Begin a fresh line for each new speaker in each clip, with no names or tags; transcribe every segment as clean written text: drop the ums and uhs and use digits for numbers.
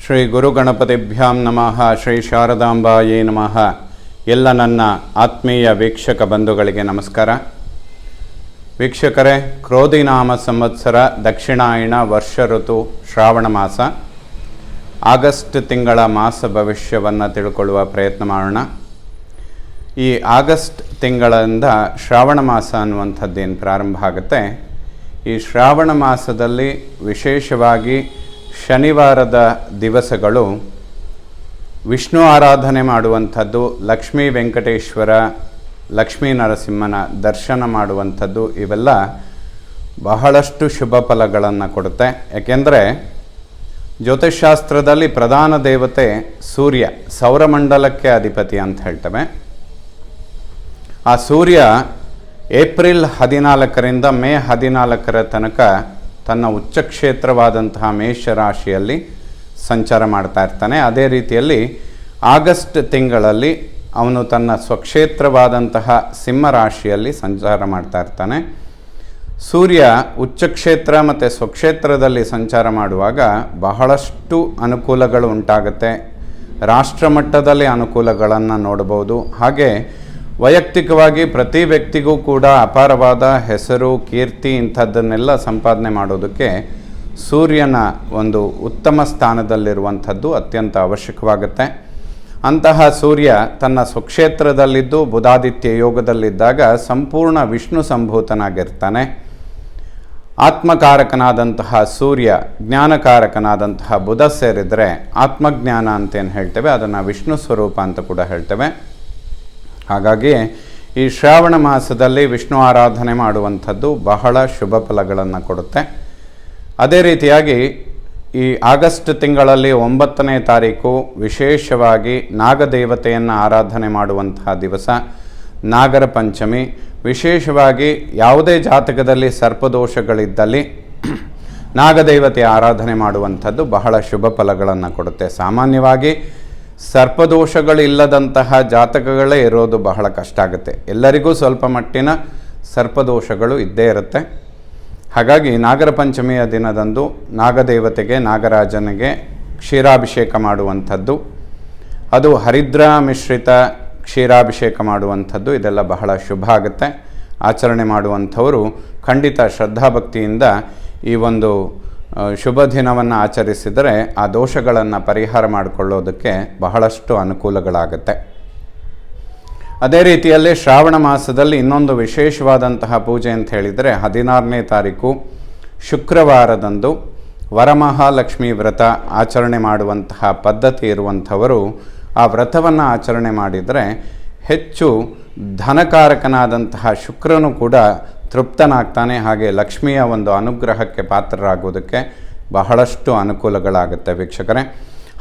ಶ್ರೀ ಗುರುಗಣಪತಿಭ್ಯಾಂ ನಮಃ. ಶ್ರೀ ಶಾರದಾಂಬಾಯೇ ನಮಃ. ಎಲ್ಲ ನನ್ನ ಆತ್ಮೀಯ ವೀಕ್ಷಕ ಬಂಧುಗಳಿಗೆ ನಮಸ್ಕಾರ. ವೀಕ್ಷಕರೇ, ಕ್ರೋಧಿನಾಮ ಸಂವತ್ಸರ, ದಕ್ಷಿಣಾಯಣ, ವರ್ಷ ಋತು, ಶ್ರಾವಣ ಮಾಸ, ಆಗಸ್ಟ್ ತಿಂಗಳ ಮಾಸ ಭವಿಷ್ಯವನ್ನು ತಿಳ್ಕೊಳ್ಳುವ ಪ್ರಯತ್ನ ಮಾಡೋಣ. ಈ ಆಗಸ್ಟ್ ತಿಂಗಳಿಂದ ಶ್ರಾವಣ ಮಾಸ ಅನ್ನುವಂಥದ್ದೇನು ಪ್ರಾರಂಭ ಆಗುತ್ತೆ. ಈ ಶ್ರಾವಣ ಮಾಸದಲ್ಲಿ ವಿಶೇಷವಾಗಿ ಶನಿವಾರದ ದಿವಸಗಳು ವಿಷ್ಣು ಆರಾಧನೆ ಮಾಡುವಂಥದ್ದು, ಲಕ್ಷ್ಮೀ ವೆಂಕಟೇಶ್ವರ, ಲಕ್ಷ್ಮೀ ನರಸಿಂಹನ ದರ್ಶನ ಮಾಡುವಂಥದ್ದು, ಇವೆಲ್ಲ ಬಹಳಷ್ಟು ಶುಭ ಫಲಗಳನ್ನು ಕೊಡುತ್ತೆ. ಏಕೆಂದರೆ ಜ್ಯೋತಿಷ್ಶಾಸ್ತ್ರದಲ್ಲಿ ಪ್ರಧಾನ ದೇವತೆ ಸೂರ್ಯ, ಸೌರಮಂಡಲಕ್ಕೆ ಅಧಿಪತಿ ಅಂತ ಹೇಳ್ತೇವೆ. ಆ ಸೂರ್ಯ ಏಪ್ರಿಲ್ 14ರಿಂದ ಮೇ 14 ತನಕ ತನ್ನ ಉಚ್ಚಕ್ಷೇತ್ರವಾದಂತಹ ಮೇಷರಾಶಿಯಲ್ಲಿ ಸಂಚಾರ ಮಾಡ್ತಾ ಇರ್ತಾನೆ. ಅದೇ ರೀತಿಯಲ್ಲಿ ಆಗಸ್ಟ್ ತಿಂಗಳಲ್ಲಿ ಅವನು ತನ್ನ ಸ್ವಕ್ಷೇತ್ರವಾದಂತಹ ಸಿಂಹರಾಶಿಯಲ್ಲಿ ಸಂಚಾರ ಮಾಡ್ತಾ ಇರ್ತಾನೆ. ಸೂರ್ಯ ಉಚ್ಚಕ್ಷೇತ್ರ ಮತ್ತು ಸ್ವಕ್ಷೇತ್ರದಲ್ಲಿ ಸಂಚಾರ ಮಾಡುವಾಗ ಬಹಳಷ್ಟು ಅನುಕೂಲಗಳು ಉಂಟಾಗುತ್ತೆ. ರಾಷ್ಟ್ರಮಟ್ಟದಲ್ಲಿ ಅನುಕೂಲಗಳನ್ನು ನೋಡಬಹುದು. ಹಾಗೆ ವೈಯಕ್ತಿಕವಾಗಿ ಪ್ರತಿ ವ್ಯಕ್ತಿಗೂ ಕೂಡ ಅಪಾರವಾದ ಹೆಸರು, ಕೀರ್ತಿ ಇಂಥದ್ದನ್ನೆಲ್ಲ ಸಂಪಾದನೆ ಮಾಡೋದಕ್ಕೆ ಸೂರ್ಯನ ಒಂದು ಉತ್ತಮ ಸ್ಥಾನದಲ್ಲಿರುವಂಥದ್ದು ಅತ್ಯಂತ ಅವಶ್ಯಕವಾಗುತ್ತೆ. ಅಂತಹ ಸೂರ್ಯ ತನ್ನ ಸ್ವಕ್ಷೇತ್ರದಲ್ಲಿದ್ದು ಬುಧಾದಿತ್ಯ ಯೋಗದಲ್ಲಿದ್ದಾಗ ಸಂಪೂರ್ಣ ವಿಷ್ಣು ಸಂಭೂತನಾಗಿರ್ತಾನೆ. ಆತ್ಮಕಾರಕನಾದಂತಹ ಸೂರ್ಯ ಜ್ಞಾನಕಾರಕನಾದಂತಹ ಬುಧ ಸೇರಿದರೆ ಆತ್ಮಜ್ಞಾನ ಅಂತೇನು ಹೇಳ್ತೇವೆ, ಅದನ್ನು ವಿಷ್ಣು ಸ್ವರೂಪ ಅಂತ ಕೂಡ ಹೇಳ್ತೇವೆ. ಹಾಗಾಗಿ ಈ ಶ್ರಾವಣ ಮಾಸದಲ್ಲಿ ವಿಷ್ಣು ಆರಾಧನೆ ಮಾಡುವಂಥದ್ದು ಬಹಳ ಶುಭ ಫಲಗಳನ್ನು ಕೊಡುತ್ತೆ. ಅದೇ ರೀತಿಯಾಗಿ ಈ ಆಗಸ್ಟ್ ತಿಂಗಳಲ್ಲಿ 9ನೇ ತಾರೀಕು ವಿಶೇಷವಾಗಿ ನಾಗದೇವತೆಯನ್ನು ಆರಾಧನೆ ಮಾಡುವಂತಹ ದಿವಸ, ನಾಗರ ಪಂಚಮಿ. ವಿಶೇಷವಾಗಿ ಯಾವುದೇ ಜಾತಕದಲ್ಲಿ ಸರ್ಪದೋಷಗಳಿದ್ದಲ್ಲಿ ನಾಗದೇವತೆಯ ಆರಾಧನೆ ಮಾಡುವಂಥದ್ದು ಬಹಳ ಶುಭ ಫಲಗಳನ್ನು ಕೊಡುತ್ತೆ. ಸಾಮಾನ್ಯವಾಗಿ ಸರ್ಪದೋಷಗಳಿಲ್ಲದಂತಹ ಜಾತಕಗಳೇ ಇರೋದು ಬಹಳ ಕಷ್ಟ ಆಗುತ್ತೆ. ಎಲ್ಲರಿಗೂ ಸ್ವಲ್ಪ ಮಟ್ಟಿನ ಸರ್ಪದೋಷಗಳು ಇದ್ದೇ ಇರುತ್ತೆ. ಹಾಗಾಗಿ ನಾಗರ ಪಂಚಮಿಯ ದಿನದಂದು ನಾಗದೇವತೆಗೆ, ನಾಗರಾಜನಿಗೆ ಕ್ಷೀರಾಭಿಷೇಕ ಮಾಡುವಂಥದ್ದು, ಅದು ಹರಿದ್ರ ಮಿಶ್ರಿತ ಕ್ಷೀರಾಭಿಷೇಕ ಮಾಡುವಂಥದ್ದು, ಇದೆಲ್ಲ ಬಹಳ ಶುಭ ಆಗುತ್ತೆ. ಆಚರಣೆ ಮಾಡುವಂಥವರು ಖಂಡಿತ ಶ್ರದ್ಧಾಭಕ್ತಿಯಿಂದ ಈ ಒಂದು ಶುಭ ದಿನವನ್ನು ಆಚರಿಸಿದರೆ ಆ ದೋಷಗಳನ್ನು ಪರಿಹಾರ ಮಾಡಿಕೊಳ್ಳೋದಕ್ಕೆ ಬಹಳಷ್ಟು ಅನುಕೂಲಗಳಾಗುತ್ತೆ. ಅದೇ ರೀತಿಯಲ್ಲಿ ಶ್ರಾವಣ ಮಾಸದಲ್ಲಿ ಇನ್ನೊಂದು ವಿಶೇಷವಾದಂತಹ ಪೂಜೆ ಅಂತ ಹೇಳಿದರೆ 16ನೇ ತಾರೀಕು ಶುಕ್ರವಾರದಂದು ವರಮಹಾಲಕ್ಷ್ಮಿ ವ್ರತ ಆಚರಣೆ ಮಾಡುವಂತಹ ಪದ್ಧತಿ ಇರುವಂಥವರು ಆ ವ್ರತವನ್ನು ಆಚರಣೆ ಮಾಡಿದರೆ ಹೆಚ್ಚು ಧನಕಾರಕನಾದಂತಹ ಶುಕ್ರನು ಕೂಡ ತೃಪ್ತನಾಗ್ತಾನೆ. ಹಾಗೆ ಲಕ್ಷ್ಮಿಯ ಒಂದು ಅನುಗ್ರಹಕ್ಕೆ ಪಾತ್ರರಾಗುವುದಕ್ಕೆ ಬಹಳಷ್ಟು ಅನುಕೂಲಗಳಾಗುತ್ತೆ. ವೀಕ್ಷಕರೇ,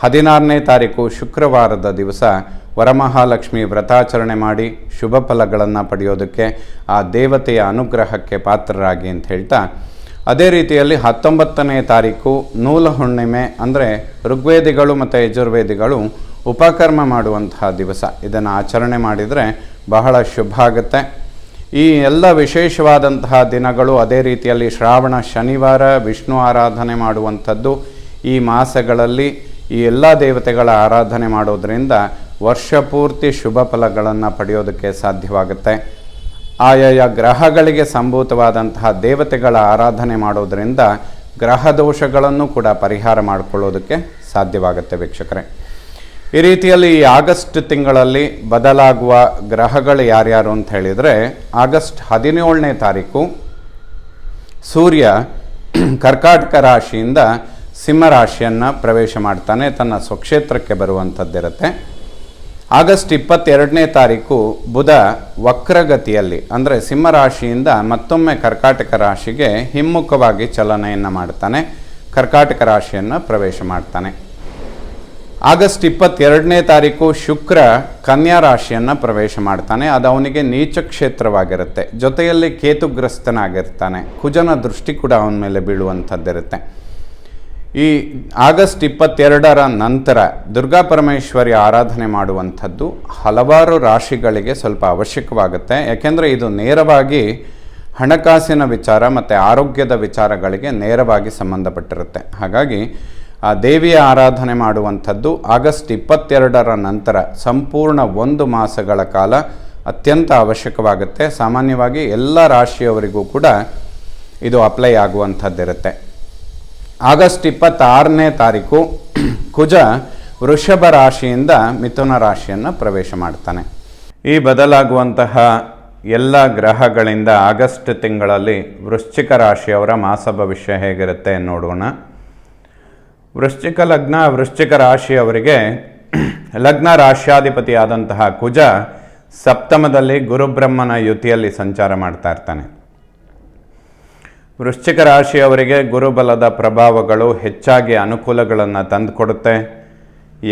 16ನೇ ತಾರೀಕು ಶುಕ್ರವಾರದ ದಿವಸ ವರಮಹಾಲಕ್ಷ್ಮಿ ವ್ರತಾಚರಣೆ ಮಾಡಿ ಶುಭ ಫಲಗಳನ್ನು ಪಡೆಯೋದಕ್ಕೆ, ಆ ದೇವತೆಯ ಅನುಗ್ರಹಕ್ಕೆ ಪಾತ್ರರಾಗಿ ಅಂತ ಹೇಳ್ತಾ, ಅದೇ ರೀತಿಯಲ್ಲಿ 19ನೇ ತಾರೀಕು ನೂಲ ಹುಣ್ಣಿಮೆ, ಅಂದರೆ ಋಗ್ವೇದಿಗಳು ಮತ್ತು ಯಜುರ್ವೇದಿಗಳು ಉಪಕರ್ಮ ಮಾಡುವಂತಹ ದಿವಸ. ಇದನ್ನು ಆಚರಣೆ ಮಾಡಿದರೆ ಬಹಳ ಶುಭ ಆಗುತ್ತೆ. ಈ ಎಲ್ಲ ವಿಶೇಷವಾದಂತಹ ದಿನಗಳು, ಅದೇ ರೀತಿಯಲ್ಲಿ ಶ್ರಾವಣ ಶನಿವಾರ ವಿಷ್ಣು ಆರಾಧನೆ ಮಾಡುವಂಥದ್ದು, ಈ ಮಾಸಗಳಲ್ಲಿ ಈ ಎಲ್ಲ ದೇವತೆಗಳ ಆರಾಧನೆ ಮಾಡೋದರಿಂದ ವರ್ಷ ಪೂರ್ತಿ ಶುಭ ಫಲಗಳನ್ನು ಪಡೆಯೋದಕ್ಕೆ ಸಾಧ್ಯವಾಗುತ್ತೆ. ಆಯಾಯ ಗ್ರಹಗಳಿಗೆ ಸಂಭೂತವಾದಂತಹ ದೇವತೆಗಳ ಆರಾಧನೆ ಮಾಡೋದರಿಂದ ಗ್ರಹ ದೋಷಗಳನ್ನು ಕೂಡ ಪರಿಹಾರ ಮಾಡಿಕೊಳ್ಳೋದಕ್ಕೆ ಸಾಧ್ಯವಾಗುತ್ತೆ. ವೀಕ್ಷಕರೇ, ಈ ರೀತಿಯಲ್ಲಿ ಈ ಆಗಸ್ಟ್ ತಿಂಗಳಲ್ಲಿ ಬದಲಾಗುವ ಗ್ರಹಗಳು ಯಾರ್ಯಾರು ಅಂತ ಹೇಳಿದರೆ, ಆಗಸ್ಟ್ 17ನೇ ತಾರೀಕು ಸೂರ್ಯ ಕರ್ಕಾಟಕ ರಾಶಿಯಿಂದ ಸಿಂಹರಾಶಿಯನ್ನು ಪ್ರವೇಶ ಮಾಡ್ತಾನೆ, ತನ್ನ ಸ್ವಕ್ಷೇತ್ರಕ್ಕೆ ಬರುವಂಥದ್ದಿರುತ್ತೆ. ಆಗಸ್ಟ್ 22ನೇ ತಾರೀಕು ಬುಧ ವಕ್ರಗತಿಯಲ್ಲಿ, ಅಂದರೆ ಸಿಂಹರಾಶಿಯಿಂದ ಮತ್ತೊಮ್ಮೆ ಕರ್ಕಾಟಕ ರಾಶಿಗೆ ಹಿಮ್ಮುಖವಾಗಿ ಚಲನೆಯನ್ನು ಮಾಡ್ತಾನೆ, ಕರ್ಕಾಟಕ ರಾಶಿಯನ್ನು ಪ್ರವೇಶ ಮಾಡ್ತಾನೆ. ಆಗಸ್ಟ್ 22ನೇ ತಾರೀಕು ಶುಕ್ರ ಕನ್ಯಾ ರಾಶಿಯನ್ನು ಪ್ರವೇಶ ಮಾಡ್ತಾನೆ. ಅದು ಅವನಿಗೆ ನೀಚ ಕ್ಷೇತ್ರವಾಗಿರುತ್ತೆ. ಜೊತೆಯಲ್ಲಿ ಕೇತುಗ್ರಸ್ತನಾಗಿರ್ತಾನೆ. ಕುಜನ ದೃಷ್ಟಿ ಕೂಡ ಅವನ ಮೇಲೆ ಬೀಳುವಂಥದ್ದಿರುತ್ತೆ. ಈ ಆಗಸ್ಟ್ 22ರ ನಂತರ ದುರ್ಗಾ ಪರಮೇಶ್ವರಿ ಆರಾಧನೆ ಮಾಡುವಂಥದ್ದು ಹಲವಾರು ರಾಶಿಗಳಿಗೆ ಸ್ವಲ್ಪ ಅವಶ್ಯಕವಾಗುತ್ತೆ. ಯಾಕೆಂದರೆ ಇದು ನೇರವಾಗಿ ಹಣಕಾಸಿನ ವಿಚಾರ ಮತ್ತು ಆರೋಗ್ಯದ ವಿಚಾರಗಳಿಗೆ ನೇರವಾಗಿ ಸಂಬಂಧಪಟ್ಟಿರುತ್ತೆ. ಹಾಗಾಗಿ ಆ ದೇವಿಯ ಆರಾಧನೆ ಮಾಡುವಂಥದ್ದು ಆಗಸ್ಟ್ 22ರ ನಂತರ ಸಂಪೂರ್ಣ 1 ಮಾಸಗಳ ಕಾಲ ಅತ್ಯಂತ ಅವಶ್ಯಕವಾಗುತ್ತೆ. ಸಾಮಾನ್ಯವಾಗಿ ಎಲ್ಲ ರಾಶಿಯವರಿಗೂ ಕೂಡ ಇದು ಅಪ್ಲೈ ಆಗುವಂಥದ್ದಿರುತ್ತೆ. ಆಗಸ್ಟ್ 26ನೇ ತಾರೀಕು ಕುಜ ವೃಷಭ ರಾಶಿಯಿಂದ ಮಿಥುನ ರಾಶಿಯನ್ನು ಪ್ರವೇಶ ಮಾಡ್ತಾನೆ. ಈ ಬದಲಾಗುವಂತಹ ಎಲ್ಲ ಗ್ರಹಗಳಿಂದ ಆಗಸ್ಟ್ ತಿಂಗಳಲ್ಲಿ ವೃಶ್ಚಿಕ ರಾಶಿಯವರ ಮಾಸ ಭವಿಷ್ಯ ಹೇಗಿರುತ್ತೆ ನೋಡೋಣ. ವೃಶ್ಚಿಕ ಲಗ್ನ ವೃಶ್ಚಿಕ ರಾಶಿಯವರಿಗೆ ಲಗ್ನ ರಾಶ್ಯಾಧಿಪತಿಯಾದಂತಹ ಕುಜ ಸಪ್ತಮದಲ್ಲಿ ಗುರುಬ್ರಹ್ಮನ ಯುತಿಯಲ್ಲಿ ಸಂಚಾರ ಮಾಡ್ತಾ ಇರ್ತಾನೆ. ವೃಶ್ಚಿಕ ರಾಶಿಯವರಿಗೆ ಗುರುಬಲದ ಪ್ರಭಾವಗಳು ಹೆಚ್ಚಾಗಿ ಅನುಕೂಲಗಳನ್ನು ತಂದುಕೊಡುತ್ತೆ.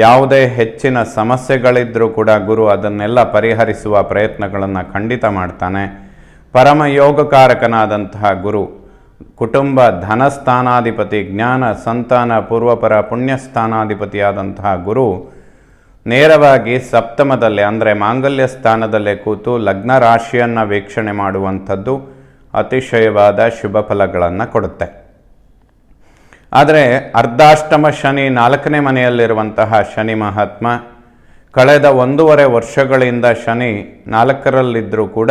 ಯಾವುದೇ ಹೆಚ್ಚಿನ ಸಮಸ್ಯೆಗಳಿದ್ದರೂ ಕೂಡ ಗುರು ಅದನ್ನೆಲ್ಲ ಪರಿಹರಿಸುವ ಪ್ರಯತ್ನಗಳನ್ನು ಖಂಡಿತ ಮಾಡ್ತಾನೆ. ಪರಮ ಯೋಗಕಾರಕನಾದಂತಹ ಗುರು ಕುಟುಂಬ ಧನಸ್ಥಾನಾಧಿಪತಿ, ಜ್ಞಾನ ಸಂತಾನ ಪೂರ್ವಪರ ಪುಣ್ಯಸ್ಥಾನಾಧಿಪತಿಯಾದಂತಹ ಗುರು ನೇರವಾಗಿ ಸಪ್ತಮದಲ್ಲೇ ಅಂದರೆ ಮಾಂಗಲ್ಯ ಸ್ಥಾನದಲ್ಲೇ ಕೂತು ಲಗ್ನ ರಾಶಿಯನ್ನು ವೀಕ್ಷಣೆ ಮಾಡುವಂಥದ್ದು ಅತಿಶಯವಾದ ಶುಭ ಫಲಗಳನ್ನು ಕೊಡುತ್ತೆ. ಆದರೆ ಅರ್ಧಾಷ್ಟಮ ಶನಿ 4ನೇ ಮನೆಯಲ್ಲಿರುವಂತಹ ಶನಿ ಮಹಾತ್ಮ ಕಳೆದ 1.5 ವರ್ಷಗಳಿಂದ ಶನಿ 4ರಲ್ಲಿದ್ದರೂ ಕೂಡ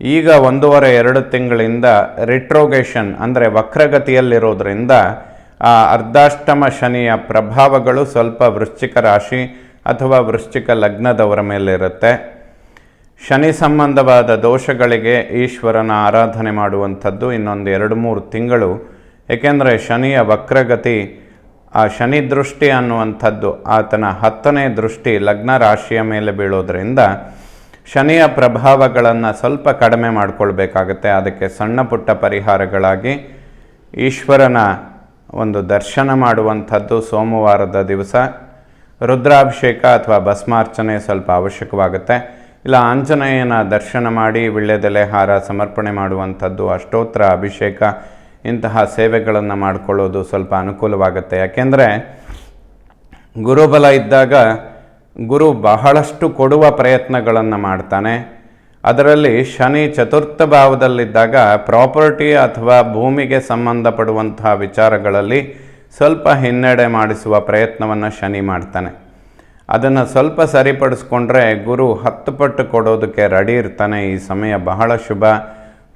ಈಗ 1.5-2 ತಿಂಗಳಿಂದ ರಿಟ್ರೋಗೇಷನ್ ಅಂದರೆ ವಕ್ರಗತಿಯಲ್ಲಿರೋದ್ರಿಂದ ಆ ಅರ್ಧಾಷ್ಟಮ ಶನಿಯ ಪ್ರಭಾವಗಳು ಸ್ವಲ್ಪ ವೃಶ್ಚಿಕ ರಾಶಿ ಅಥವಾ ವೃಶ್ಚಿಕ ಲಗ್ನದವರ ಮೇಲಿರುತ್ತೆ. ಶನಿ ಸಂಬಂಧವಾದ ದೋಷಗಳಿಗೆ ಈಶ್ವರನ ಆರಾಧನೆ ಮಾಡುವಂಥದ್ದು ಇನ್ನೊಂದು 2-3 ತಿಂಗಳು. ಏಕೆಂದರೆ ಶನಿಯ ವಕ್ರಗತಿ, ಆ ಶನಿ ದೃಷ್ಟಿ ಅನ್ನುವಂಥದ್ದು ಆತನ 10ನೇ ದೃಷ್ಟಿ ಲಗ್ನ ರಾಶಿಯ ಮೇಲೆ ಬೀಳೋದ್ರಿಂದ ಶನಿಯ ಪ್ರಭಾವಗಳನ್ನು ಸ್ವಲ್ಪ ಕಡಿಮೆ ಮಾಡಿಕೊಳ್ಬೇಕಾಗತ್ತೆ. ಅದಕ್ಕೆ ಸಣ್ಣ ಪುಟ್ಟ ಪರಿಹಾರಗಳಾಗಿ ಈಶ್ವರನ ಒಂದು ದರ್ಶನ ಮಾಡುವಂಥದ್ದು ಸೋಮವಾರದ ದಿವಸ ರುದ್ರಾಭಿಷೇಕ ಅಥವಾ ಭಸ್ಮಾರ್ಚನೆ ಸ್ವಲ್ಪ ಅವಶ್ಯಕವಾಗುತ್ತೆ. ಇಲ್ಲ ಆಂಜನೇಯನ ದರ್ಶನ ಮಾಡಿ ವೀಳ್ಯದೆಲೆ ಹಾರ ಸಮರ್ಪಣೆ ಮಾಡುವಂಥದ್ದು, ಅಷ್ಟೋತ್ತರ ಅಭಿಷೇಕ ಇಂತಹ ಸೇವೆಗಳನ್ನು ಮಾಡಿಕೊಳ್ಳೋದು ಸ್ವಲ್ಪ ಅನುಕೂಲವಾಗುತ್ತೆ. ಯಾಕೆಂದರೆ ಗುರುಬಲ ಇದ್ದಾಗ ಗುರು ಬಹಳಷ್ಟು ಕೊಡುವ ಪ್ರಯತ್ನಗಳನ್ನು ಮಾಡ್ತಾನೆ. ಅದರಲ್ಲಿ ಶನಿ ಚತುರ್ಥ ಭಾವದಲ್ಲಿದ್ದಾಗ ಪ್ರಾಪರ್ಟಿ ಅಥವಾ ಭೂಮಿಗೆ ಸಂಬಂಧಪಡುವಂತಹ ವಿಚಾರಗಳಲ್ಲಿ ಸ್ವಲ್ಪ ಹಿನ್ನಡೆ ಮಾಡಿಸುವ ಪ್ರಯತ್ನವನ್ನು ಶನಿ ಮಾಡ್ತಾನೆ. ಅದನ್ನು ಸ್ವಲ್ಪ ಸರಿಪಡಿಸ್ಕೊಂಡ್ರೆ ಗುರು 10 ಪಟ್ಟು ಕೊಡೋದಕ್ಕೆ ರೆಡಿ ಇರ್ತಾನೆ. ಈ ಸಮಯ ಬಹಳ ಶುಭ.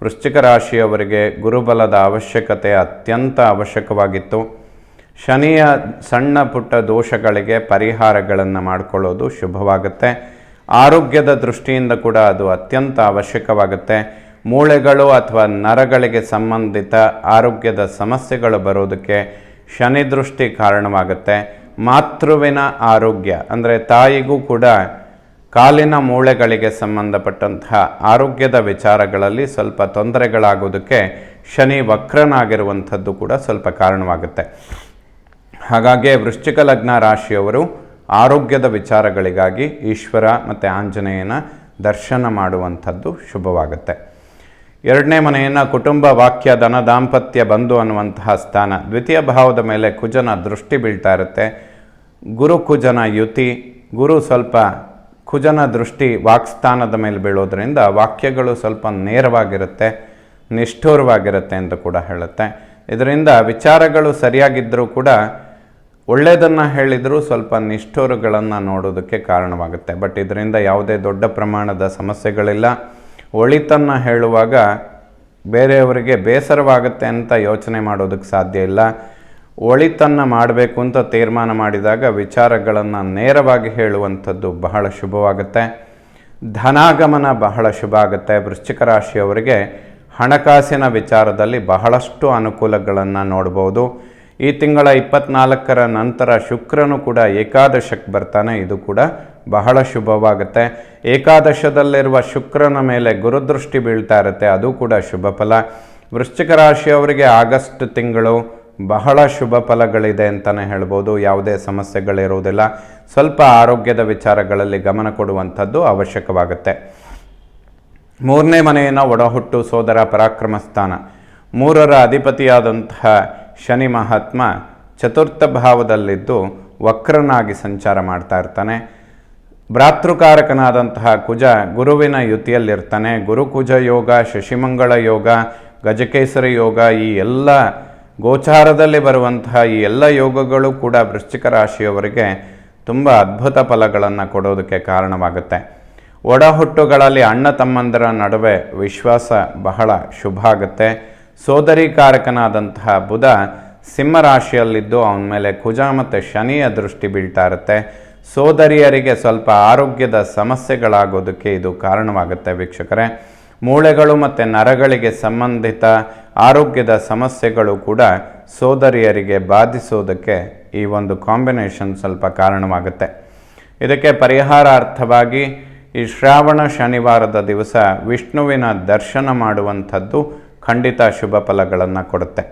ವೃಶ್ಚಿಕ ರಾಶಿಯವರಿಗೆ ಗುರುಬಲದ ಅವಶ್ಯಕತೆ ಅತ್ಯಂತ ಅವಶ್ಯಕವಾಗಿತ್ತು. ಶನಿಯ ಸಣ್ಣ ಪುಟ್ಟ ದೋಷಗಳಿಗೆ ಪರಿಹಾರಗಳನ್ನು ಮಾಡಿಕೊಳ್ಳೋದು ಶುಭವಾಗುತ್ತೆ. ಆರೋಗ್ಯದ ದೃಷ್ಟಿಯಿಂದ ಕೂಡ ಅದು ಅತ್ಯಂತ ಅವಶ್ಯಕವಾಗುತ್ತೆ. ಮೂಳೆಗಳು ಅಥವಾ ನರಗಳಿಗೆ ಸಂಬಂಧಿತ ಆರೋಗ್ಯದ ಸಮಸ್ಯೆಗಳು ಬರೋದಕ್ಕೆ ಶನಿ ದೃಷ್ಟಿ ಕಾರಣವಾಗುತ್ತೆ. ಮಾತೃವಿನ ಆರೋಗ್ಯ ಅಂದರೆ ತಾಯಿಗೂ ಕೂಡ ಕಾಲಿನ ಮೂಳೆಗಳಿಗೆ ಸಂಬಂಧಪಟ್ಟಂತಹ ಆರೋಗ್ಯದ ವಿಚಾರಗಳಲ್ಲಿ ಸ್ವಲ್ಪ ತೊಂದರೆಗಳಾಗೋದಕ್ಕೆ ಶನಿ ವಕ್ರನಾಗಿರುವಂಥದ್ದು ಕೂಡ ಸ್ವಲ್ಪ ಕಾರಣವಾಗುತ್ತೆ. ಹಾಗಾಗಿ ವೃಶ್ಚಿಕ ಲಗ್ನ ರಾಶಿಯವರು ಆರೋಗ್ಯದ ವಿಚಾರಗಳಿಗಾಗಿ ಈಶ್ವರ ಮತ್ತು ಆಂಜನೇಯನ ದರ್ಶನ ಮಾಡುವಂಥದ್ದು ಶುಭವಾಗುತ್ತೆ. 2ನೇ ಮನೆಯನ್ನು ಕುಟುಂಬ, ವಾಕ್ಯ, ಧನ, ದಾಂಪತ್ಯ, ಬಂಧು ಅನ್ನುವಂತಹ ಸ್ಥಾನ ದ್ವಿತೀಯ ಭಾವದ ಮೇಲೆ ಕುಜನ ದೃಷ್ಟಿ ಬೀಳ್ತಾ ಇರುತ್ತೆ. ಗುರು ಕುಜನ ಯುತಿ, ಗುರು ಸ್ವಲ್ಪ ಕುಜನ ದೃಷ್ಟಿ ವಾಕ್ಸ್ಥಾನದ ಮೇಲೆ ಬೀಳೋದ್ರಿಂದ ವಾಕ್ಯಗಳು ಸ್ವಲ್ಪ ನೇರವಾಗಿರುತ್ತೆ, ನಿಷ್ಠುರವಾಗಿರುತ್ತೆ ಅಂತ ಕೂಡ ಹೇಳುತ್ತೆ. ಇದರಿಂದ ವಿಚಾರಗಳು ಸರಿಯಾಗಿದ್ದರೂ ಕೂಡ ಒಳ್ಳೆಯದನ್ನು ಹೇಳಿದರೂ ಸ್ವಲ್ಪ ನಿಷ್ಠುರಗಳನ್ನು ನೋಡೋದಕ್ಕೆ ಕಾರಣವಾಗುತ್ತೆ. ಬಟ್ ಇದರಿಂದ ಯಾವುದೇ ದೊಡ್ಡ ಪ್ರಮಾಣದ ಸಮಸ್ಯೆಗಳಿಲ್ಲ. ಒಳಿತನ್ನು ಹೇಳುವಾಗ ಬೇರೆಯವರಿಗೆ ಬೇಸರವಾಗುತ್ತೆ ಅಂತ ಯೋಚನೆ ಮಾಡೋದಕ್ಕೆ ಸಾಧ್ಯ ಇಲ್ಲ. ಒಳಿತನ್ನು ಮಾಡಬೇಕು ಅಂತ ತೀರ್ಮಾನ ಮಾಡಿದಾಗ ವಿಚಾರಗಳನ್ನು ನೇರವಾಗಿ ಹೇಳುವಂಥದ್ದು ಬಹಳ ಶುಭವಾಗುತ್ತೆ. ಧನಾಗಮನ ಬಹಳ ಶುಭ ಆಗುತ್ತೆ. ವೃಶ್ಚಿಕ ರಾಶಿಯವರಿಗೆ ಹಣಕಾಸಿನ ವಿಚಾರದಲ್ಲಿ ಬಹಳಷ್ಟು ಅನುಕೂಲಗಳನ್ನು ನೋಡ್ಬೋದು. ಈ ತಿಂಗಳ 24ರ ನಂತರ ಶುಕ್ರನು ಕೂಡ ಏಕಾದಶಕ್ಕೆ ಬರ್ತಾನೆ. ಇದು ಕೂಡ ಬಹಳ ಶುಭವಾಗುತ್ತೆ. ಏಕಾದಶದಲ್ಲಿರುವ ಶುಕ್ರನ ಮೇಲೆ ಗುರುದೃಷ್ಟಿ ಬೀಳ್ತಾ ಇರುತ್ತೆ, ಅದು ಕೂಡ ಶುಭ ಫಲ. ವೃಶ್ಚಿಕ ರಾಶಿಯವರಿಗೆ ಆಗಸ್ಟ್ ತಿಂಗಳು ಬಹಳ ಶುಭ ಫಲಗಳಿದೆ ಅಂತಲೇ ಹೇಳ್ಬೋದು. ಯಾವುದೇ ಸಮಸ್ಯೆಗಳಿರುವುದಿಲ್ಲ. ಸ್ವಲ್ಪ ಆರೋಗ್ಯದ ವಿಚಾರಗಳಲ್ಲಿ ಗಮನ ಕೊಡುವಂಥದ್ದು ಅವಶ್ಯಕವಾಗುತ್ತೆ. 3ನೇ ಮನೆಯನ್ನು ಒಡಹುಟ್ಟು, ಸೋದರ, ಪರಾಕ್ರಮ ಸ್ಥಾನ 3ರ ಅಧಿಪತಿಯಾದಂತಹ ಶನಿ ಮಹಾತ್ಮ ಚತುರ್ಥ ಭಾವದಲ್ಲಿದ್ದು ವಕ್ರನಾಗಿ ಸಂಚಾರ ಮಾಡ್ತಾ ಇರ್ತಾನೆ. ಭ್ರಾತೃಕಾರಕನಾದಂತಹ ಕುಜ ಗುರುವಿನ ಯುತಿಯಲ್ಲಿರ್ತಾನೆ. ಗುರುಕುಜ ಯೋಗ, ಶಶಿಮಂಗಳ ಯೋಗ, ಗಜಕೇಸರಿ ಯೋಗ ಈ ಎಲ್ಲ ಗೋಚಾರದಲ್ಲಿ ಬರುವಂತಹ ಈ ಎಲ್ಲ ಯೋಗಗಳು ಕೂಡ ವೃಶ್ಚಿಕ ರಾಶಿಯವರಿಗೆ ತುಂಬ ಅದ್ಭುತ ಫಲಗಳನ್ನು ಕೊಡೋದಕ್ಕೆ ಕಾರಣವಾಗುತ್ತೆ. ಒಡಹುಟ್ಟುಗಳಲ್ಲಿ ಅಣ್ಣ ತಮ್ಮಂದರ ನಡುವೆ ವಿಶ್ವಾಸ ಬಹಳ ಶುಭ ಆಗುತ್ತೆ. ಸೋದರಿಕಾರಕನಾದಂತಹ ಬುಧ ಸಿಂಹರಾಶಿಯಲ್ಲಿದ್ದು ಅವನ ಮೇಲೆ ಕುಜ ಮತ್ತು ಶನಿಯ ದೃಷ್ಟಿ ಬೀಳ್ತಾ ಇರುತ್ತೆ. ಸೋದರಿಯರಿಗೆ ಸ್ವಲ್ಪ ಆರೋಗ್ಯದ ಸಮಸ್ಯೆಗಳಾಗೋದಕ್ಕೆ ಇದು ಕಾರಣವಾಗುತ್ತೆ ವೀಕ್ಷಕರೇ. ಮೂಳೆಗಳು ಮತ್ತು ನರಗಳಿಗೆ ಸಂಬಂಧಿತ ಆರೋಗ್ಯದ ಸಮಸ್ಯೆಗಳು ಕೂಡ ಸೋದರಿಯರಿಗೆ ಬಾಧಿಸೋದಕ್ಕೆ ಈ ಒಂದು ಕಾಂಬಿನೇಷನ್ ಸ್ವಲ್ಪ ಕಾರಣವಾಗುತ್ತೆ. ಇದಕ್ಕೆ ಪರಿಹಾರಾರ್ಥವಾಗಿ ಈ ಶ್ರಾವಣ ಶನಿವಾರದ ದಿವಸ ವಿಷ್ಣುವಿನ ದರ್ಶನ ಮಾಡುವಂಥದ್ದು ಖಂಡಿತ ಶುಭ ಫಲಗಳನ್ನು ಕೊಡುತ್ತೆ.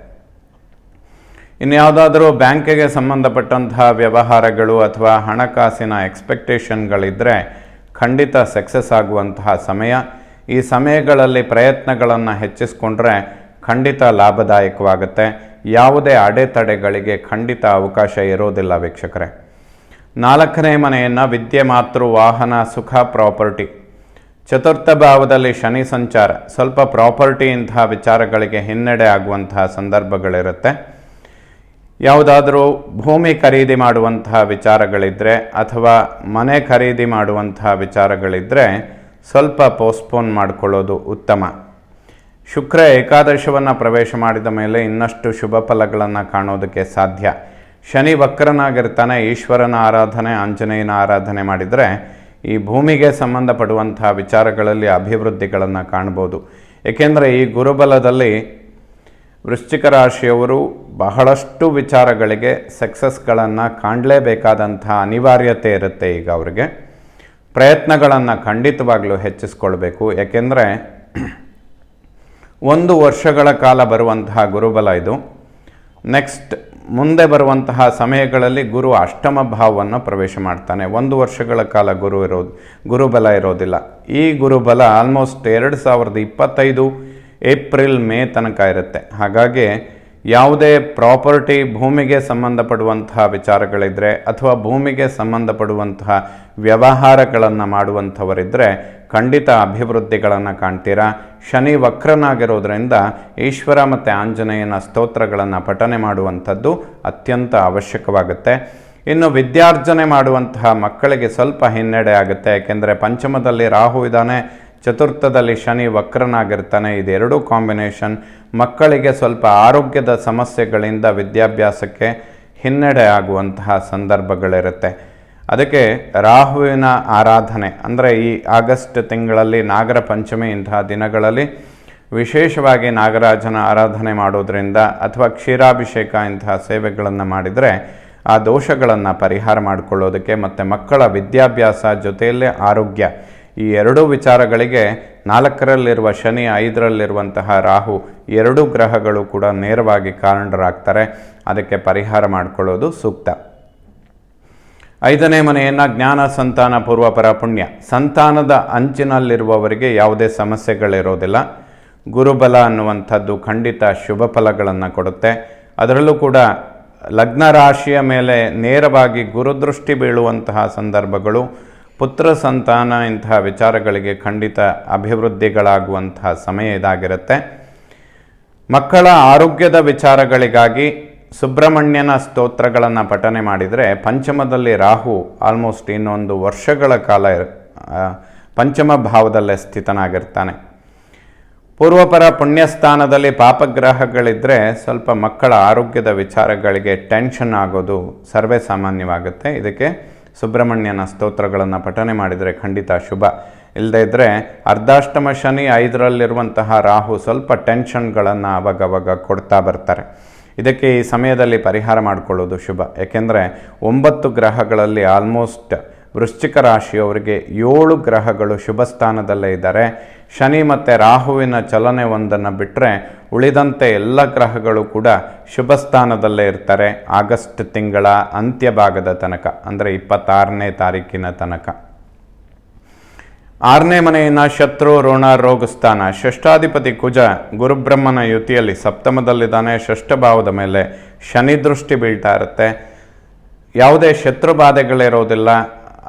ಇನ್ಯಾವುದಾದ್ರೂ ಬ್ಯಾಂಕಿಗೆ ಸಂಬಂಧಪಟ್ಟಂತಹ ವ್ಯವಹಾರಗಳು ಅಥವಾ ಹಣಕಾಸಿನ ಎಕ್ಸ್ಪೆಕ್ಟೇಷನ್ಗಳಿದ್ದರೆ ಖಂಡಿತ ಸಕ್ಸಸ್ ಆಗುವಂತಹ ಸಮಯ. ಈ ಸಮಯಗಳಲ್ಲಿ ಪ್ರಯತ್ನಗಳನ್ನು ಹೆಚ್ಚಿಸ್ಕೊಂಡ್ರೆ ಖಂಡಿತ ಲಾಭದಾಯಕವಾಗುತ್ತೆ. ಯಾವುದೇ ಅಡೆತಡೆಗಳಿಗೆ ಖಂಡಿತ ಅವಕಾಶ ಇರೋದಿಲ್ಲ ವೀಕ್ಷಕರೇ. 4ನೇ ಮನೆಯನ್ನು ವಿದ್ಯೆ, ಮಾತೃ, ವಾಹನ, ಸುಖ, ಪ್ರಾಪರ್ಟಿ. ಚತುರ್ಥ ಭಾವದಲ್ಲಿ ಶನಿ ಸಂಚಾರ ಸ್ವಲ್ಪ ಪ್ರಾಪರ್ಟಿ ಇಂತಹ ವಿಚಾರಗಳಿಗೆ ಹಿನ್ನಡೆ ಆಗುವಂತಹ ಸಂದರ್ಭಗಳಿರುತ್ತೆ. ಯಾವುದಾದ್ರೂ ಭೂಮಿ ಖರೀದಿ ಮಾಡುವಂತಹ ವಿಚಾರಗಳಿದ್ದರೆ ಅಥವಾ ಮನೆ ಖರೀದಿ ಮಾಡುವಂತಹ ವಿಚಾರಗಳಿದ್ದರೆ ಸ್ವಲ್ಪ ಪೋಸ್ಟ್ಪೋನ್ ಮಾಡಿಕೊಳ್ಳೋದು ಉತ್ತಮ. ಶುಕ್ರ ಏಕಾದಶವನ್ನು ಪ್ರವೇಶ ಮಾಡಿದ ಮೇಲೆ ಇನ್ನಷ್ಟು ಶುಭ ಫಲಗಳನ್ನು ಕಾಣೋದಕ್ಕೆ ಸಾಧ್ಯ. ಶನಿ ವಕ್ರನಾಗಿರ್ತಾನೆ. ಈಶ್ವರನ ಆರಾಧನೆ, ಆಂಜನೇಯನ ಆರಾಧನೆ ಮಾಡಿದರೆ ಈ ಭೂಮಿಗೆ ಸಂಬಂಧಪಡುವಂತಹ ವಿಚಾರಗಳಲ್ಲಿ ಅಭಿವೃದ್ಧಿಗಳನ್ನು ಕಾಣ್ಬೋದು. ಏಕೆಂದರೆ ಈ ಗುರುಬಲದಲ್ಲಿ ವೃಶ್ಚಿಕ ರಾಶಿಯವರು ಬಹಳಷ್ಟು ವಿಚಾರಗಳಿಗೆ ಸಕ್ಸಸ್ಗಳನ್ನು ಕಾಣಲೇಬೇಕಾದಂತಹ ಅನಿವಾರ್ಯತೆ ಇರುತ್ತೆ. ಈಗ ಅವರಿಗೆ ಪ್ರಯತ್ನಗಳನ್ನು ಖಂಡಿತವಾಗ್ಲೂ ಹೆಚ್ಚಿಸ್ಕೊಳ್ಬೇಕು. ಏಕೆಂದರೆ 1 ವರ್ಷಗಳ ಕಾಲ ಬರುವಂತಹ ಗುರುಬಲ ಇದು. ನೆಕ್ಸ್ಟ್ ಮುಂದೆ ಬರುವಂತಹ ಸಮಯಗಳಲ್ಲಿ ಗುರು ಅಷ್ಟಮ ಭಾವವನ್ನು ಪ್ರವೇಶ ಮಾಡ್ತಾನೆ. 1 ವರ್ಷಗಳ ಕಾಲ ಗುರುಬಲ ಇರೋದಿಲ್ಲ. ಈ ಗುರುಬಲ ಆಲ್ಮೋಸ್ಟ್ 2025 ಏಪ್ರಿಲ್ ಮೇ ತನಕ ಇರುತ್ತೆ. ಹಾಗಾಗಿ ಯಾವುದೇ ಪ್ರಾಪರ್ಟಿ, ಭೂಮಿಗೆ ಸಂಬಂಧಪಡುವಂತಹ ವಿಚಾರಗಳಿದ್ದರೆ ಅಥವಾ ಭೂಮಿಗೆ ಸಂಬಂಧಪಡುವಂತಹ ವ್ಯವಹಾರಗಳನ್ನು ಮಾಡುವಂಥವರಿದ್ದರೆ ಖಂಡಿತ ಅಭಿವೃದ್ಧಿಗಳನ್ನು ಕಾಣ್ತೀರಾ. ಶನಿ ವಕ್ರನಾಗಿರೋದ್ರಿಂದ ಈಶ್ವರ ಮತ್ತು ಆಂಜನೇಯನ ಸ್ತೋತ್ರಗಳನ್ನು ಪಠನೆ ಮಾಡುವಂಥದ್ದು ಅತ್ಯಂತ ಅವಶ್ಯಕವಾಗುತ್ತೆ. ಇನ್ನು ವಿದ್ಯಾರ್ಜನೆ ಮಾಡುವಂತಹ ಮಕ್ಕಳಿಗೆ ಸ್ವಲ್ಪ ಹಿನ್ನಡೆ ಆಗುತ್ತೆ. ಯಾಕೆಂದರೆ ಪಂಚಮದಲ್ಲಿ ರಾಹು ಇದ್ದಾನೆ, ಚತುರ್ಥದಲ್ಲಿ ಶನಿ ವಕ್ರನಾಗಿರ್ತಾನೆ. ಇದೆರಡೂ ಕಾಂಬಿನೇಷನ್ ಮಕ್ಕಳಿಗೆ ಸ್ವಲ್ಪ ಆರೋಗ್ಯದ ಸಮಸ್ಯೆಗಳಿಂದ ವಿದ್ಯಾಭ್ಯಾಸಕ್ಕೆ ಹಿನ್ನಡೆ ಆಗುವಂತಹ ಸಂದರ್ಭಗಳಿರುತ್ತೆ. ಅದಕ್ಕೆ ರಾಹುವಿನ ಆರಾಧನೆ ಅಂದರೆ ಈ ಆಗಸ್ಟ್ ತಿಂಗಳಲ್ಲಿ ನಾಗರ ಪಂಚಮಿ ಇಂತಹ ದಿನಗಳಲ್ಲಿ ವಿಶೇಷವಾಗಿ ನಾಗರಾಜನ ಆರಾಧನೆ ಮಾಡೋದ್ರಿಂದ ಅಥವಾ ಕ್ಷೀರಾಭಿಷೇಕ ಇಂತಹ ಸೇವೆಗಳನ್ನು ಮಾಡಿದರೆ ಆ ದೋಷಗಳನ್ನು ಪರಿಹಾರ ಮಾಡಿಕೊಳ್ಳೋದಕ್ಕೆ ಮತ್ತು ಮಕ್ಕಳ ವಿದ್ಯಾಭ್ಯಾಸ ಜೊತೆಯಲ್ಲೇ ಆರೋಗ್ಯ ಈ ಎರಡೂ ವಿಚಾರಗಳಿಗೆ 4ರಲ್ಲಿರುವ ಶನಿ, 5ರಲ್ಲಿರುವಂತಹ ರಾಹು 2 ಗ್ರಹಗಳು ಕೂಡ ನೇರವಾಗಿ ಕಾರಣರಾಗ್ತಾರೆ. ಅದಕ್ಕೆ ಪರಿಹಾರ ಮಾಡಿಕೊಳ್ಳೋದು ಸೂಕ್ತ. 5ನೇ ಮನೆಯನ್ನು ಜ್ಞಾನ, ಸಂತಾನ, ಪೂರ್ವಪರ, ಪುಣ್ಯ. ಸಂತಾನದ ಅಂಚಿನಲ್ಲಿರುವವರಿಗೆ ಯಾವುದೇ ಸಮಸ್ಯೆಗಳಿರೋದಿಲ್ಲ. ಗುರುಬಲ ಅನ್ನುವಂಥದ್ದು ಖಂಡಿತ ಶುಭ ಫಲಗಳನ್ನು ಕೊಡುತ್ತೆ. ಅದರಲ್ಲೂ ಕೂಡ ಲಗ್ನ ರಾಶಿಯ ಮೇಲೆ ನೇರವಾಗಿ ಗುರುದೃಷ್ಟಿ ಬೀಳುವಂತಹ ಸಂದರ್ಭಗಳು, ಪುತ್ರ ಸಂತಾನ ಇಂತಹ ವಿಚಾರಗಳಿಗೆ ಖಂಡಿತ ಅಭಿವೃದ್ಧಿಗಳಾಗುವಂತಹ ಸಮಯ ಇದಾಗಿರುತ್ತೆ. ಮಕ್ಕಳ ಆರೋಗ್ಯದ ವಿಚಾರಗಳಿಗಾಗಿ ಸುಬ್ರಹ್ಮಣ್ಯನ ಸ್ತೋತ್ರಗಳನ್ನು ಪಠನೆ ಮಾಡಿದರೆ ಪಂಚಮದಲ್ಲಿ ರಾಹು ಆಲ್ಮೋಸ್ಟ್ ಇನ್ನೊಂದು ವರ್ಷಗಳ ಕಾಲ ಪಂಚಮ ಭಾವದಲ್ಲೇ ಸ್ಥಿತನಾಗಿರ್ತಾನೆ. ಪೂರ್ವಪರ ಪುಣ್ಯಸ್ಥಾನದಲ್ಲಿ ಪಾಪಗ್ರಹಗಳಿದ್ದರೆ ಸ್ವಲ್ಪ ಮಕ್ಕಳ ಆರೋಗ್ಯದ ವಿಚಾರಗಳಿಗೆ ಟೆನ್ಷನ್ ಆಗೋದು ಸರ್ವೇ ಸಾಮಾನ್ಯವಾಗುತ್ತೆ. ಇದಕ್ಕೆ ಸುಬ್ರಹ್ಮಣ್ಯನ ಸ್ತೋತ್ರಗಳನ್ನು ಪಠನೆ ಮಾಡಿದರೆ ಖಂಡಿತ ಶುಭ. ಇಲ್ಲದೇ ಇದ್ದರೆ ಅರ್ಧಾಷ್ಟಮ ಶನಿ, 5ರಲ್ಲಿರುವಂತಹ ರಾಹು ಸ್ವಲ್ಪ ಟೆನ್ಷನ್ಗಳನ್ನು ಅವಾಗವಾಗ ಕೊಡ್ತಾ ಬರ್ತಾರೆ. ಇದಕ್ಕೆ ಈ ಸಮಯದಲ್ಲಿ ಪರಿಹಾರ ಮಾಡಿಕೊಳ್ಳೋದು ಶುಭ. ಏಕೆಂದರೆ 9 ಗ್ರಹಗಳಲ್ಲಿ ಆಲ್ಮೋಸ್ಟ್ ವೃಶ್ಚಿಕ ರಾಶಿಯವರಿಗೆ 7 ಗ್ರಹಗಳು ಶುಭ ಸ್ಥಾನದಲ್ಲೇ ಇದ್ದಾರೆ. ಶನಿ ಮತ್ತು ರಾಹುವಿನ ಚಲನೆ ಒಂದನ್ನು ಬಿಟ್ಟರೆ ಉಳಿದಂತೆ ಎಲ್ಲ ಗ್ರಹಗಳು ಕೂಡ ಶುಭ ಸ್ಥಾನದಲ್ಲೇ ಇರ್ತಾರೆ. ಆಗಸ್ಟ್ ತಿಂಗಳ ಅಂತ್ಯಭಾಗದ ತನಕ ಅಂದರೆ 26ನೇ ತಾರೀಕಿನ ತನಕ. 6ನೇ ಮನೆಯನ್ನು ಶತ್ರು, ಋಣ, ರೋಗ ಸ್ಥಾನ. ಷಷ್ಠಾಧಿಪತಿ ಕುಜ ಗುರುಬ್ರಹ್ಮನ ಯುತಿಯಲ್ಲಿ ಸಪ್ತಮದಲ್ಲಿದ್ದಾನೆ. ಷಷ್ಠ ಭಾವದ ಮೇಲೆ ಶನಿ ದೃಷ್ಟಿ ಬೀಳ್ತಾ ಇರುತ್ತೆ. ಯಾವುದೇ ಶತ್ರು ಬಾಧೆಗಳಿರೋದಿಲ್ಲ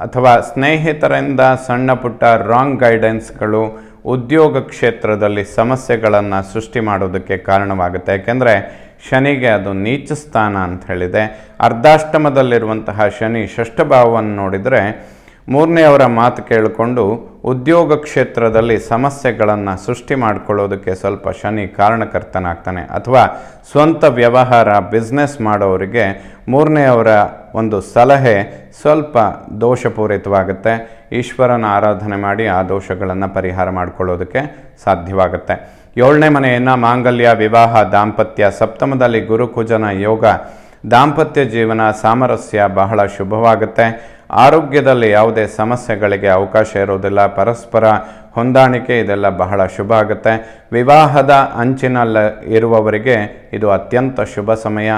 ಅಥವಾ ಸ್ನೇಹಿತರಿಂದ ಸಣ್ಣ ಪುಟ್ಟ ರಾಂಗ್ ಗೈಡೆನ್ಸ್ಗಳು ಉದ್ಯೋಗ ಕ್ಷೇತ್ರದಲ್ಲಿ ಸಮಸ್ಯೆಗಳನ್ನು ಸೃಷ್ಟಿ ಮಾಡೋದಕ್ಕೆ ಕಾರಣವಾಗುತ್ತೆ. ಯಾಕೆಂದರೆ ಶನಿಗೆ ಅದು ನೀಚ ಸ್ಥಾನ ಅಂತ ಹೇಳಿದೆ. ಅರ್ಧಾಷ್ಟಮದಲ್ಲಿರುವಂತಹ ಶನಿ ಷಷ್ಠಭಾವವನ್ನು ನೋಡಿದರೆ ಮೂರನೆಯವರ ಮಾತು ಕೇಳಿಕೊಂಡು ಉದ್ಯೋಗ ಕ್ಷೇತ್ರದಲ್ಲಿ ಸಮಸ್ಯೆಗಳನ್ನು ಸೃಷ್ಟಿ ಮಾಡಿಕೊಳ್ಳೋದಕ್ಕೆ ಸ್ವಲ್ಪ ಶನಿ ಕಾರಣಕರ್ತನಾಗ್ತಾನೆ. ಅಥವಾ ಸ್ವಂತ ವ್ಯವಹಾರ ಬಿಸ್ನೆಸ್ ಮಾಡೋರಿಗೆ ಮೂರನೆಯವರ ಒಂದು ಸಲಹೆ ಸ್ವಲ್ಪ ದೋಷಪೂರಿತವಾಗುತ್ತೆ. ಈಶ್ವರನ ಆರಾಧನೆ ಮಾಡಿ ಆ ದೋಷಗಳನ್ನು ಪರಿಹಾರ ಮಾಡಿಕೊಳ್ಳೋದಕ್ಕೆ ಸಾಧ್ಯವಾಗುತ್ತೆ. 7ನೇ ಮನೆಯನ್ನು ಮಾಂಗಲ್ಯ, ವಿವಾಹ, ದಾಂಪತ್ಯ, ಸಪ್ತಮದಲ್ಲಿ ಗುರುಕುಜನ ಯೋಗ, ದಾಂಪತ್ಯ ಜೀವನ, ಸಾಮರಸ್ಯ ಬಹಳ ಶುಭವಾಗುತ್ತೆ. ಆರೋಗ್ಯದಲ್ಲಿ ಯಾವುದೇ ಸಮಸ್ಯೆಗಳಿಗೆ ಅವಕಾಶ ಇರೋದಿಲ್ಲ. ಪರಸ್ಪರ ಹೊಂದಾಣಿಕೆ ಇದೆಲ್ಲ ಬಹಳ ಶುಭ ಆಗುತ್ತೆ. ವಿವಾಹದ ಅಂಚಿನಲ್ಲಿ ಇರುವವರಿಗೆ ಇದು ಅತ್ಯಂತ ಶುಭ ಸಮಯ.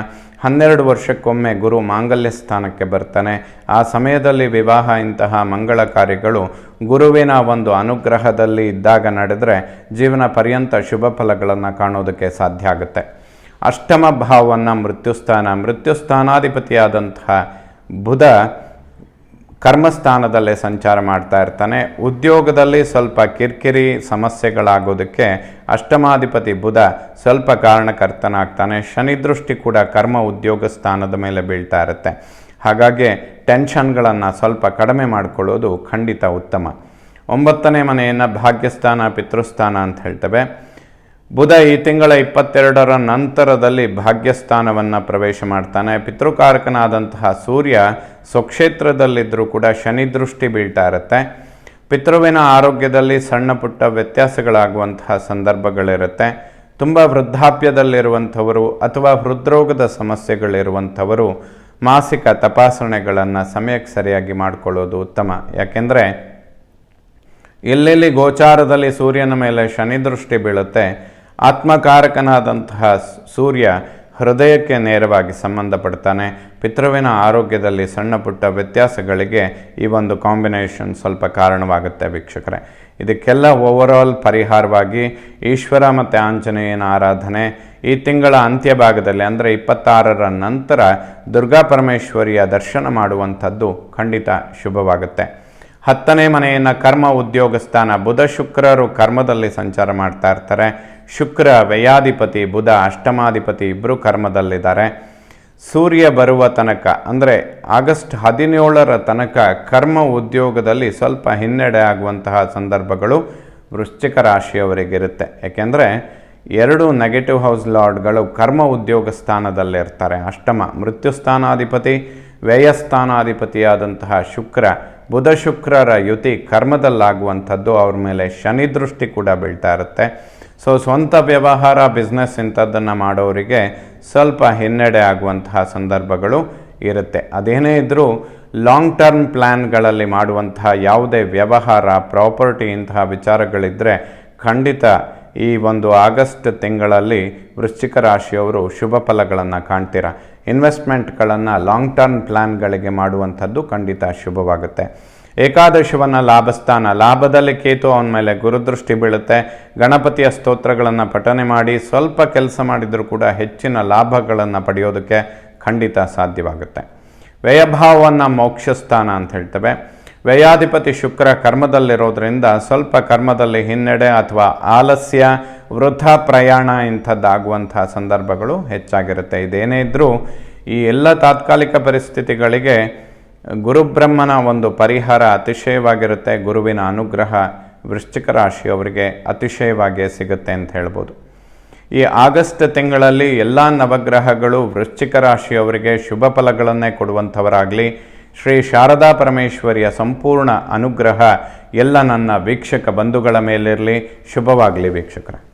12 ವರ್ಷಕ್ಕೊಮ್ಮೆ ಗುರು ಮಾಂಗಲ್ಯ ಸ್ಥಾನಕ್ಕೆ ಬರ್ತಾನೆ. ಆ ಸಮಯದಲ್ಲಿ ವಿವಾಹ ಇಂತಹ ಮಂಗಳ ಕಾರ್ಯಗಳು ಗುರುವಿನ ಒಂದು ಅನುಗ್ರಹದಲ್ಲಿ ಇದ್ದಾಗ ನಡೆದರೆ ಜೀವನ ಪರ್ಯಂತ ಶುಭ ಫಲಗಳನ್ನು ಕಾಣೋದಕ್ಕೆ ಸಾಧ್ಯ ಆಗುತ್ತೆ. ಅಷ್ಟಮ ಭಾವವನ್ನು ಮೃತ್ಯುಸ್ಥಾನಾಧಿಪತಿಯಾದಂತಹ ಬುಧ ಕರ್ಮಸ್ಥಾನದಲ್ಲೇ ಸಂಚಾರ ಮಾಡ್ತಾ ಇರ್ತಾನೆ. ಉದ್ಯೋಗದಲ್ಲಿ ಸ್ವಲ್ಪ ಕಿರಿಕಿರಿ ಸಮಸ್ಯೆಗಳಾಗೋದಕ್ಕೆ ಅಷ್ಟಮಾಧಿಪತಿ ಬುಧ ಸ್ವಲ್ಪ ಕಾರಣಕರ್ತನಾಗ್ತಾನೆ. ಶನಿ ದೃಷ್ಟಿ ಕೂಡ ಕರ್ಮ ಉದ್ಯೋಗ ಸ್ಥಾನದ ಮೇಲೆ ಬೀಳ್ತಾ ಇರುತ್ತೆ. ಹಾಗಾಗಿ ಟೆನ್ಷನ್ಗಳನ್ನು ಸ್ವಲ್ಪ ಕಡಿಮೆ ಮಾಡಿಕೊಳ್ಳೋದು ಖಂಡಿತ ಉತ್ತಮ. 9ನೇ ಮನೆಯನ್ನು ಭಾಗ್ಯಸ್ಥಾನ, ಪಿತೃಸ್ಥಾನ ಅಂತ ಹೇಳ್ತೇವೆ. ಬುಧ ಈ ತಿಂಗಳ 22ರ ನಂತರದಲ್ಲಿ ಭಾಗ್ಯಸ್ಥಾನವನ್ನು ಪ್ರವೇಶ ಮಾಡ್ತಾನೆ. ಪಿತೃಕಾರಕನಾದಂತಹ ಸೂರ್ಯ ಸ್ವಕ್ಷೇತ್ರದಲ್ಲಿದ್ದರೂ ಕೂಡ ಶನಿ ದೃಷ್ಟಿ ಬೀಳ್ತಾ ಇರುತ್ತೆ. ಪಿತೃವಿನ ಆರೋಗ್ಯದಲ್ಲಿ ಸಣ್ಣ ಪುಟ್ಟ ವ್ಯತ್ಯಾಸಗಳಾಗುವಂತಹ ಸಂದರ್ಭಗಳಿರುತ್ತೆ. ತುಂಬ ವೃದ್ಧಾಪ್ಯದಲ್ಲಿರುವಂಥವರು ಅಥವಾ ಹೃದ್ರೋಗದ ಸಮಸ್ಯೆಗಳಿರುವಂಥವರು ಮಾಸಿಕ ತಪಾಸಣೆಗಳನ್ನು ಸಮಯಕ್ಕೆ ಸರಿಯಾಗಿ ಮಾಡಿಕೊಳ್ಳೋದು ಉತ್ತಮ. ಯಾಕೆಂದರೆ ಎಲ್ಲೆಲ್ಲಿ ಗೋಚಾರದಲ್ಲಿ ಸೂರ್ಯನ ಮೇಲೆ ಶನಿ ದೃಷ್ಟಿ ಬೀಳುತ್ತೆ, ಆತ್ಮಕಾರಕನಾದಂತಹ ಸೂರ್ಯ ಹೃದಯಕ್ಕೆ ನೇರವಾಗಿ ಸಂಬಂಧಪಡ್ತಾನೆ. ಪಿತೃವಿನ ಆರೋಗ್ಯದಲ್ಲಿ ಸಣ್ಣ ಪುಟ್ಟ ವ್ಯತ್ಯಾಸಗಳಿಗೆ ಈ ಒಂದು ಕಾಂಬಿನೇಷನ್ ಸ್ವಲ್ಪ ಕಾರಣವಾಗುತ್ತೆ ವೀಕ್ಷಕರೇ. ಇದಕ್ಕೆಲ್ಲ ಓವರಾಲ್ ಪರಿಹಾರವಾಗಿ ಈಶ್ವರ ಮತ್ತು ಆಂಜನೇಯನ ಆರಾಧನೆ, ಈ ತಿಂಗಳ ಅಂತ್ಯಭಾಗದಲ್ಲಿ ಅಂದರೆ 26ರ ನಂತರ ದುರ್ಗಾ ಪರಮೇಶ್ವರಿಯ ದರ್ಶನ ಮಾಡುವಂಥದ್ದು ಖಂಡಿತ ಶುಭವಾಗುತ್ತೆ. 10ನೇ ಮನೆಯನ್ನು ಕರ್ಮ ಉದ್ಯೋಗ ಸ್ಥಾನ, ಬುಧ ಶುಕ್ರರು ಕರ್ಮದಲ್ಲಿ ಸಂಚಾರ ಮಾಡ್ತಾ ಇರ್ತಾರೆ. ಶುಕ್ರ ವ್ಯಯಾಧಿಪತಿ, ಬುಧ ಅಷ್ಟಮಾಧಿಪತಿ ಇಬ್ಬರು ಕರ್ಮದಲ್ಲಿದ್ದಾರೆ. ಸೂರ್ಯ ಬರುವ ತನಕ ಅಂದರೆ ಆಗಸ್ಟ್ 17ರ ತನಕ ಕರ್ಮ ಉದ್ಯೋಗದಲ್ಲಿ ಸ್ವಲ್ಪ ಹಿನ್ನಡೆ ಆಗುವಂತಹ ಸಂದರ್ಭಗಳು ವೃಶ್ಚಿಕ ರಾಶಿಯವರಿಗಿರುತ್ತೆ. ಯಾಕೆಂದರೆ 2 ನೆಗೆಟಿವ್ ಹೌಸ್ ಲಾರ್ಡ್ಗಳು ಕರ್ಮ ಉದ್ಯೋಗ ಸ್ಥಾನದಲ್ಲಿರ್ತಾರೆ. ಅಷ್ಟಮ ಮೃತ್ಯುಸ್ಥಾನಾಧಿಪತಿ, ವ್ಯಯಸ್ಥಾನಾಧಿಪತಿಯಾದಂತಹ ಶುಕ್ರ, ಬುಧ ಶುಕ್ರರ ಯುತಿ ಕರ್ಮದಲ್ಲಾಗುವಂಥದ್ದು, ಅವ್ರ ಮೇಲೆ ಶನಿ ದೃಷ್ಟಿ ಕೂಡ ಬೀಳ್ತಾ ಇರುತ್ತೆ. ಸೊ ಸ್ವಂತ ವ್ಯವಹಾರ ಬಿಸ್ನೆಸ್ ಇಂಥದ್ದನ್ನು ಮಾಡೋರಿಗೆ ಸ್ವಲ್ಪ ಹಿನ್ನಡೆ ಆಗುವಂತಹ ಸಂದರ್ಭಗಳು ಇರುತ್ತೆ. ಅದೇನೇ ಇದ್ದರೂ ಲಾಂಗ್ ಟರ್ಮ್ ಪ್ಲ್ಯಾನ್ಗಳಲ್ಲಿ ಮಾಡುವಂತಹ ಯಾವುದೇ ವ್ಯವಹಾರ, ಪ್ರಾಪರ್ಟಿ ಇಂತಹ ವಿಚಾರಗಳಿದ್ದರೆ ಖಂಡಿತ ಈ ಒಂದು ಆಗಸ್ಟ್ ತಿಂಗಳಲ್ಲಿ ವೃಶ್ಚಿಕ ರಾಶಿಯವರು ಶುಭ ಫಲಗಳನ್ನು ಕಾಣ್ತೀರ. ಇನ್ವೆಸ್ಟ್ಮೆಂಟ್ಗಳನ್ನು ಲಾಂಗ್ ಟರ್ಮ್ ಪ್ಲ್ಯಾನ್ಗಳಿಗೆ ಮಾಡುವಂಥದ್ದು ಖಂಡಿತ ಶುಭವಾಗುತ್ತೆ. ಏಕಾದಶವನ್ನು ಲಾಭಸ್ಥಾನ, ಲಾಭದಲ್ಲಿ ಕೇತು ಅವನ ಮೇಲೆ ಗುರುದೃಷ್ಟಿ ಬೀಳುತ್ತೆ. ಗಣಪತಿಯ ಸ್ತೋತ್ರಗಳನ್ನು ಪಠನೆ ಮಾಡಿ ಸ್ವಲ್ಪ ಕೆಲಸ ಮಾಡಿದರೂ ಕೂಡ ಹೆಚ್ಚಿನ ಲಾಭಗಳನ್ನು ಪಡೆಯೋದಕ್ಕೆ ಖಂಡಿತ ಸಾಧ್ಯವಾಗುತ್ತೆ. ವ್ಯಯಭಾವವನ್ನು ಮೋಕ್ಷಸ್ಥಾನ ಅಂತ ಹೇಳ್ತೇವೆ. ವ್ಯಯಾಧಿಪತಿ ಶುಕ್ರ ಕರ್ಮದಲ್ಲಿರೋದ್ರಿಂದ ಸ್ವಲ್ಪ ಕರ್ಮದಲ್ಲಿ ಹಿನ್ನಡೆ ಅಥವಾ ಆಲಸ್ಯ, ವೃಥಾ ಪ್ರಯಾಣ ಇಂಥದ್ದಾಗುವಂತಹ ಸಂದರ್ಭಗಳು ಹೆಚ್ಚಾಗಿರುತ್ತೆ. ಇದೇನೇ ಇದ್ದರೂ ಈ ಎಲ್ಲ ತಾತ್ಕಾಲಿಕ ಪರಿಸ್ಥಿತಿಗಳಿಗೆ ಗುರುಬ್ರಹ್ಮನ ಒಂದು ಪರಿಹಾರ ಅತಿಶಯವಾಗಿರುತ್ತೆ. ಗುರುವಿನ ಅನುಗ್ರಹ ವೃಶ್ಚಿಕ ರಾಶಿಯವರಿಗೆ ಅತಿಶಯವಾಗಿ ಸಿಗುತ್ತೆ ಅಂತ ಹೇಳ್ಬೋದು. ಈ ಆಗಸ್ಟ್ ತಿಂಗಳಲ್ಲಿ ಎಲ್ಲ ನವಗ್ರಹಗಳು ವೃಶ್ಚಿಕ ರಾಶಿಯವರಿಗೆ ಶುಭ ಫಲಗಳನ್ನೇ ಕೊಡುವಂಥವರಾಗಲಿ. ಶ್ರೀ ಶಾರದಾ ಪರಮೇಶ್ವರಿಯ ಸಂಪೂರ್ಣ ಅನುಗ್ರಹ ಎಲ್ಲ ನನ್ನ ವೀಕ್ಷಕ ಬಂಧುಗಳ ಮೇಲಿರಲಿ. ಶುಭವಾಗಲಿ ವೀಕ್ಷಕರ.